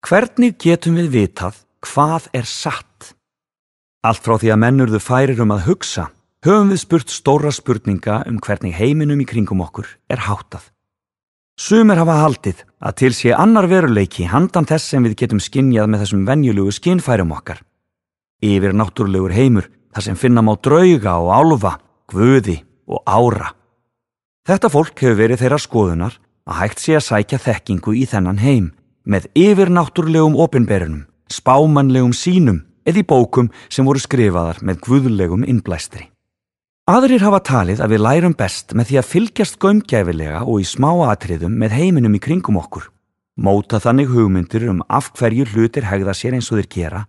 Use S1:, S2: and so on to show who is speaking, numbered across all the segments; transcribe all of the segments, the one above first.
S1: Hvernig getum við vitað hvað er satt? Allt frá því að menn urðu færir að hugsa, höfum við spurt stóra spurninga hvernig heiminum í kringum okkur er háttað. Sumir hafa haldið að til sé annar veruleiki handan þess sem við getum skynjað með þessum venjulegu skynfærum okkar. Yfirnáttúrulegur heimur þar sem finna má drauga og álfa, guði og ára. Þetta fólk hefur verið þeirra skoðunar að hægt sé að sækja þekkingu í þennan heim með yfirnáttúrulegum opinberunum, spámannlegum sýnum eða í bókum sem voru skrifaðar með guðlegum innblæstri. Aðrir hafa talið að við lærum best með því að fylgjast gaumgæfilega og í smáatriðum með heiminum í kringum okkur, móta þannig hugmyndir af hverju hlutir hegða sér eins og þeir gera,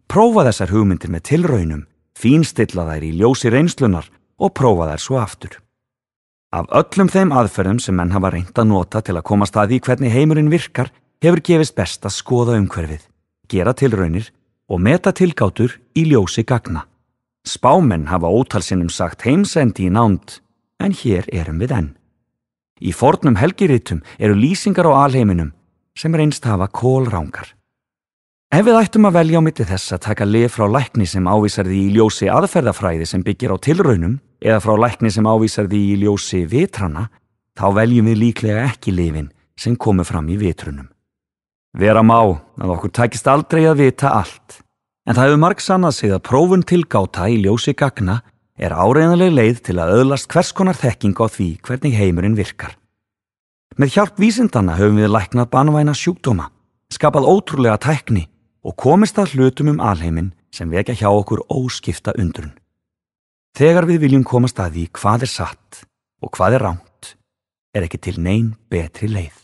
S1: prófa þessar hugmyndir með tilraunum, fínstilla þær í ljósi reynslunar og prófa þær svo aftur. Af öllum þeim aðferðum sem menn hafa reynt að nota til að komast að því hvernig heimurinn virkar, hefur gefist best að skoða umhverfið, gera tilraunir og meta tilgátur í ljósi gagna. Spámenn hafa ótalsinnum sagt heimsendi í nánd, en hér erum við enn. Í fornum helgiritum eru lýsingar á alheiminum sem reynst hafa kolrangar. Ef við ættum að velja á milli þess að taka lyf frá lækni sem ávísar því í ljósi aðferðafræði sem byggir á tilraunum eða frá lækni sem ávísar því í ljósi vitrana, þá veljum við líklega ekki lyfin sem komu fram í vitrunum. Vera má að okkur tækist aldrei að vita allt, en það hefur margsannað sig að prófun tilgáta í ljósi gagna er áreiðanleg leið til að öðlast hvers konar þekking á því hvernig heimurinn virkar. Með hjálp vísindanna höfum við læknað banvæna sjúkdóma, skapað ótrúlega tækni og komist að hlutum alheiminn sem vekja hjá okkur óskipta undrun. Þegar við viljum komast að því hvað er satt og hvað er rangt, er ekki til nein betri leið.